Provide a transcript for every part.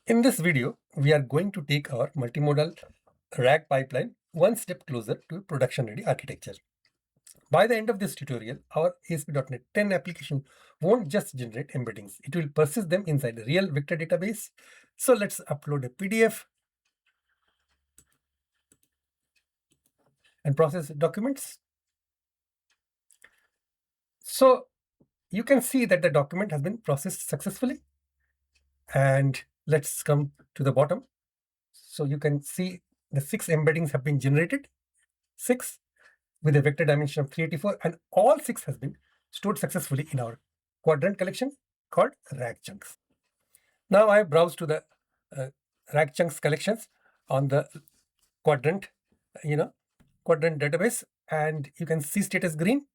In this video, we are going to take our multimodal RAG pipeline one step closer to production-ready architecture. By the end of this tutorial, our ASP.NET 10 application won't just generate embeddings. It will persist them inside a real vector database. So let's upload a PDF and process documents. So you can see that the document has been processed successfully. And let's come to the bottom. So you can see the 6 embeddings have been generated, 6 with a vector dimension of 384, and all 6 has been stored successfully in our Qdrant collection called RAG chunks. Now I have browsed to the RAG chunks collections on the Qdrant, Qdrant database, and you can see status green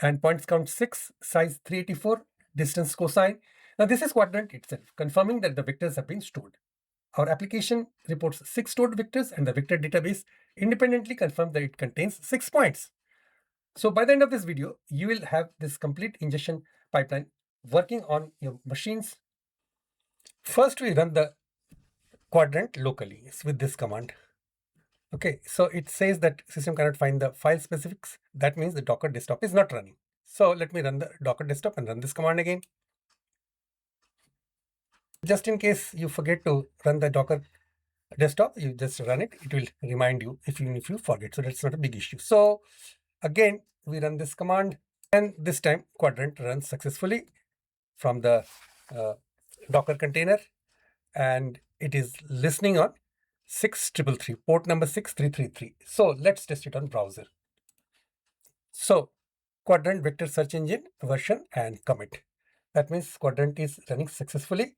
and points count 6, size 384, distance cosine. Now this is Qdrant itself, confirming that the vectors have been stored. Our application reports 6 stored vectors, and the vector database independently confirms that it contains 6 points. So by the end of this video, you will have this complete ingestion pipeline working on your machines. First, we run the Qdrant locally with this command. Okay, so it says that system cannot find the file specifics. That means the Docker desktop is not running. So let me run the Docker desktop and run this command again. Just in case you forget to run the Docker desktop, you just run it. It will remind you even if you forget. So that's not a big issue. So again, we run this command, and this time Qdrant runs successfully from the Docker container, and it is listening on 6333, port number 6333. So let's test it on browser. So Qdrant vector search engine version and commit. That means Qdrant is running successfully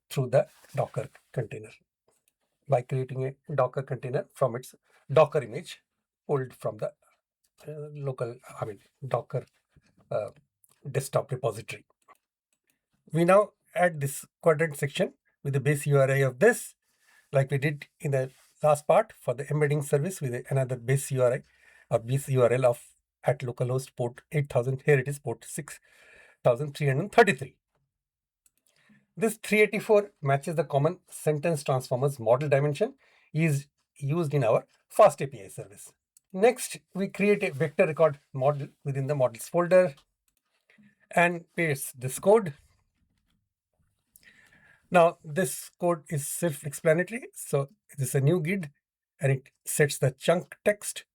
through the Docker container by creating a Docker container from its Docker image pulled from the Docker desktop repository. We now add this Qdrant section with the base URI of this, like we did in the last part for the embedding service with another base URI or base URL of at localhost port 8000. Here it is port 6333. This 384 matches the common sentence transformers model dimension is used in our FastAPI service. Next, we create a vector record model within the models folder and paste this code. Now, this code is self-explanatory. So this is a new GID, and it sets the chunk text,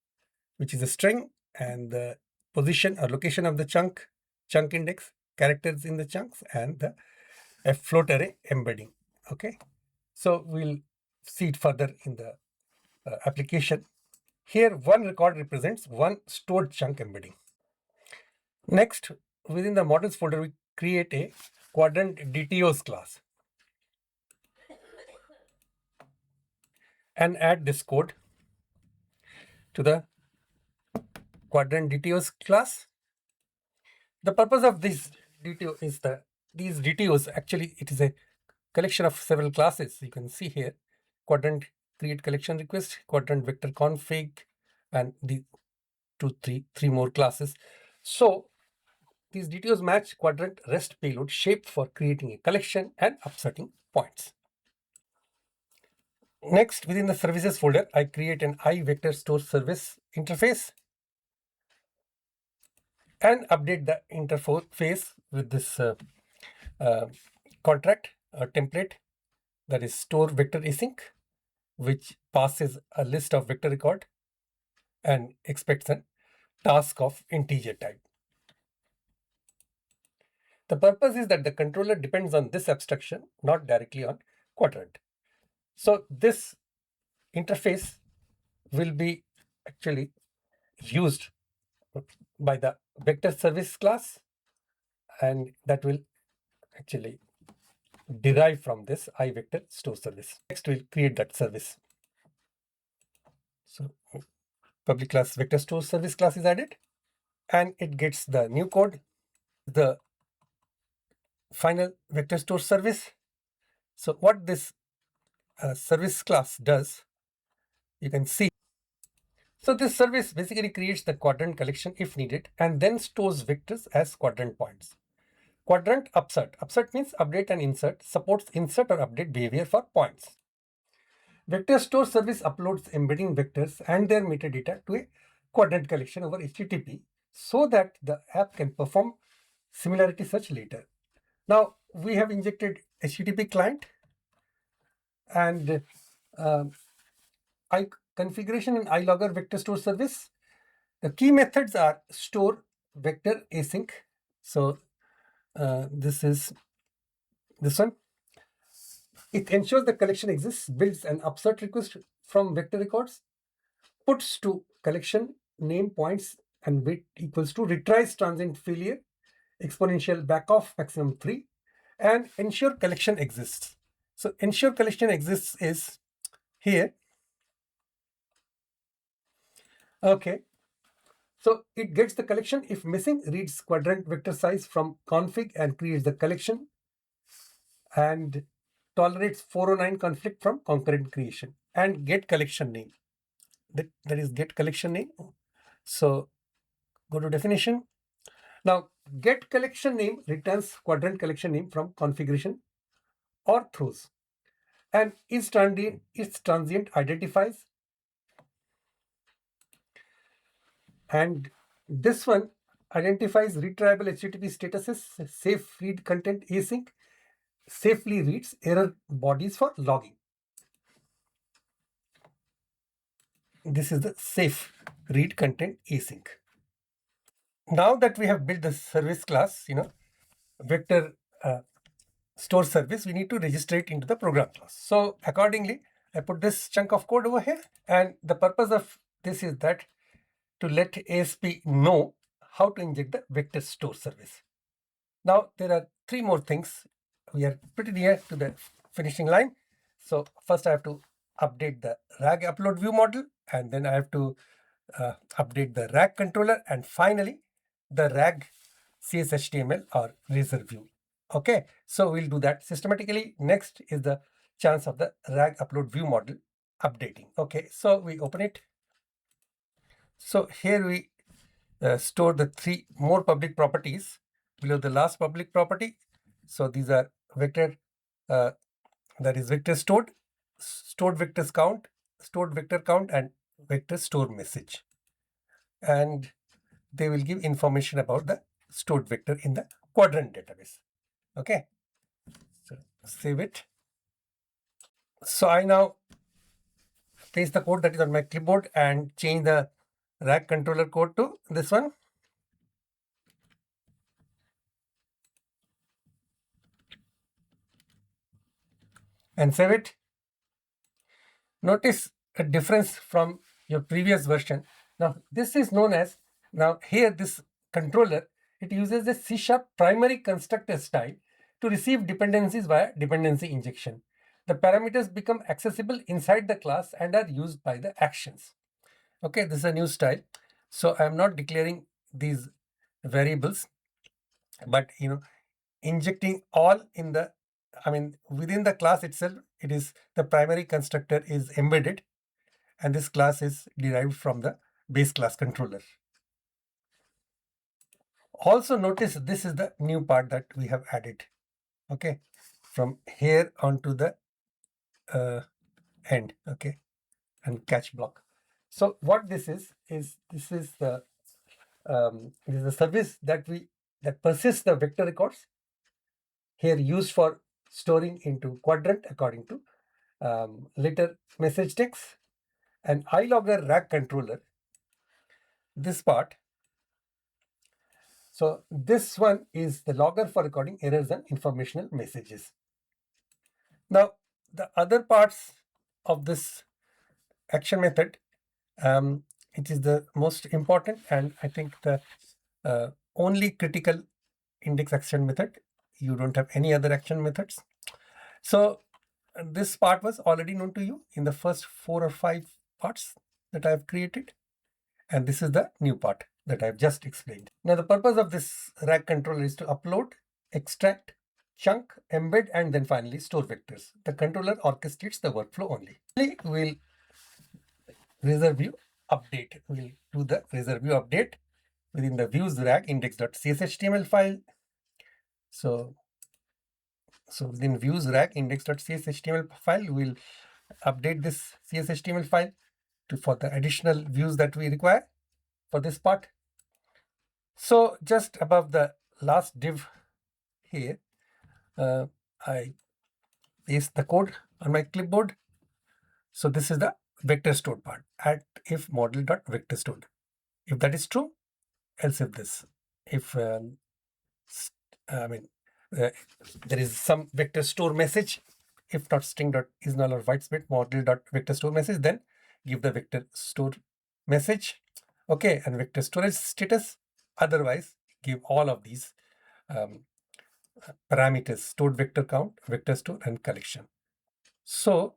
which is a string, and the position or location of the chunk index, characters in the chunks, and a float array embedding. Okay, so we'll see it further in the application. Here, one record represents one stored chunk embedding. Next, within the models folder, we create a Qdrant DTOs class and add this code to the Qdrant DTOs class. The purpose of this DTO is these DTOs, actually it is a collection of several classes. You can see here Qdrant create collection request, Qdrant vector config, and the three more classes. So these DTOs match Qdrant REST payload shape for creating a collection and upsetting points. Next, within the services folder, I create an iVector store service interface and update the interface with this contract template, that is store vector async, which passes a list of vector record and expects a task of integer type. The purpose is that the controller depends on this abstraction, not directly on Qdrant. So this interface will be actually used by the vector service class, and that will actually derive from this iVector store service. Next, we'll create that service. So public class vector store service class is added, and it gets the new code, the final vector store service. So what this service class does, you can see. So this service basically creates the Qdrant collection if needed, and then stores vectors as Qdrant points. Qdrant upsert. Upsert means update and insert, supports insert or update behavior for points. Vector store service uploads embedding vectors and their metadata to a Qdrant collection over HTTP so that the app can perform similarity search later. Now we have injected HTTP client and configuration and iLogger vector store service. The key methods are store, vector, async. So this is this one. It ensures the collection exists, builds an upsert request from vector records, puts to collection name points and weight equals to retries transient failure, exponential backoff maximum 3, and ensure collection exists. So ensure collection exists is here. Okay. So it gets the collection. If missing, reads Qdrant vector size from config and creates the collection, and tolerates 409 conflict from concurrent creation, and get collection name. That is get collection name. So go to definition. Now get collection name returns Qdrant collection name from configuration or throws, and its transient identifies, and this one identifies retriable HTTP statuses, safe read content async, safely reads error bodies for logging. This is the safe read content async. Now that we have built the service class, vector store service, we need to register it into the program class. So accordingly, I put this chunk of code over here, and the purpose of this is that to let ASP know how to inject the vector store service. Now there are 3 more things. We are pretty near to the finishing line. So first I have to update the RAG upload view model, and then I have to update the RAG controller, and finally the RAG CSHTML or razor view. Okay, so we'll do that systematically. Next is the chance of the RAG upload view model updating. Okay, so we open it. So here we store the 3 more public properties below the last public property. So these are vector, that is vector stored vectors count, stored vector count, and vector store message. And they will give information about the stored vector in the Qdrant database. Okay, so save it. So I now paste the code that is on my clipboard and change the RAG controller code to this one. And save it. Notice a difference from your previous version. Now this is known as, now here this controller, it uses a C# primary constructor style to receive dependencies via dependency injection. The parameters become accessible inside the class and are used by the actions. Okay, this is a new style. So I am not declaring these variables, but injecting all in the, within the class itself, it is the primary constructor is embedded, and this class is derived from the base class controller. Also notice this is the new part that we have added. Okay, from here on to the end. Okay, and catch block. So what this is this is the service that persists the vector records, here used for storing into Qdrant according to later message text, and iLogger RAG controller, this part. So this one is the logger for recording errors and informational messages. Now the other parts of this action method, it is the most important, and I think the only critical index action method. You don't have any other action methods. So this part was already known to you in the first 4 or 5 parts that I have created, and this is the new part that I have just explained. Now the purpose of this RAG controller is to upload, extract, chunk, embed, and then finally store vectors. The controller orchestrates the workflow only. We'll razor view update. We'll do the razor view update within the views RAG index.cshtml file. So within views rack index.cshtml file, we'll update this cshtml file for the additional views that we require for this part. So just above the last div here, I paste the code on my clipboard. So this is the vector stored part at if model.vector stored. If that is true, else if this. If there is some vector store message, if not string dot is null or white space model dot vector store message, then give the vector store message. Okay, and vector storage status. Otherwise, give all of these parameters: stored vector count, vector store, and collection. So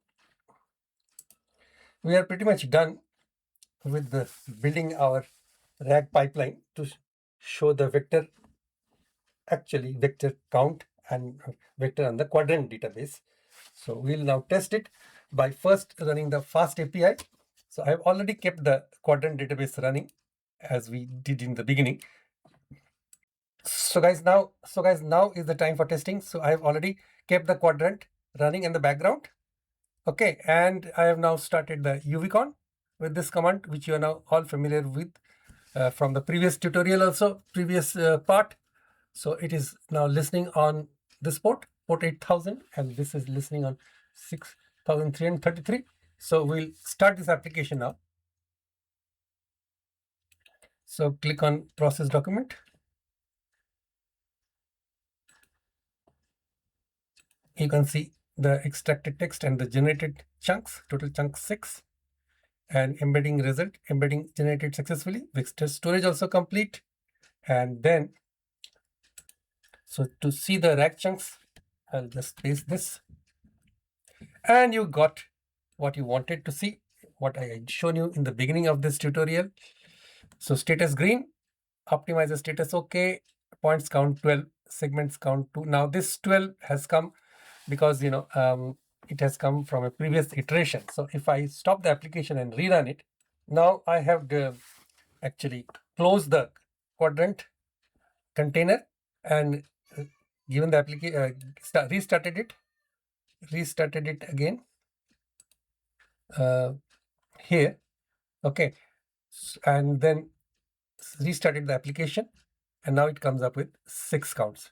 we are pretty much done with the building our RAG pipeline to show the vector count and vector on the Qdrant database. So we'll now test it by first running the FastAPI. So I've already kept the Qdrant database running as we did in the beginning. So guys, now is the time for testing. So I've already kept the Qdrant running in the background. Okay, and I have now started the UVCon with this command, which you are now all familiar with from the previous tutorial, also previous part. So it is now listening on this port 8000, and this is listening on 6333. So we'll start this application now. So click on process document. You can see the extracted text and the generated chunks, total chunk 6, and embedding result, embedding generated successfully, vector storage also complete. And then, so to see the rack chunks, I'll just paste this, and you got what you wanted to see, what I had shown you in the beginning of this tutorial. So status green, optimize the status okay, points count 12, segments count 2. Now this 12 has come because it has come from a previous iteration. So if I stop the application and rerun it, now I have actually closed the Qdrant container and given the application, restarted it again here. Okay, and then restarted the application, and now it comes up with 6 counts.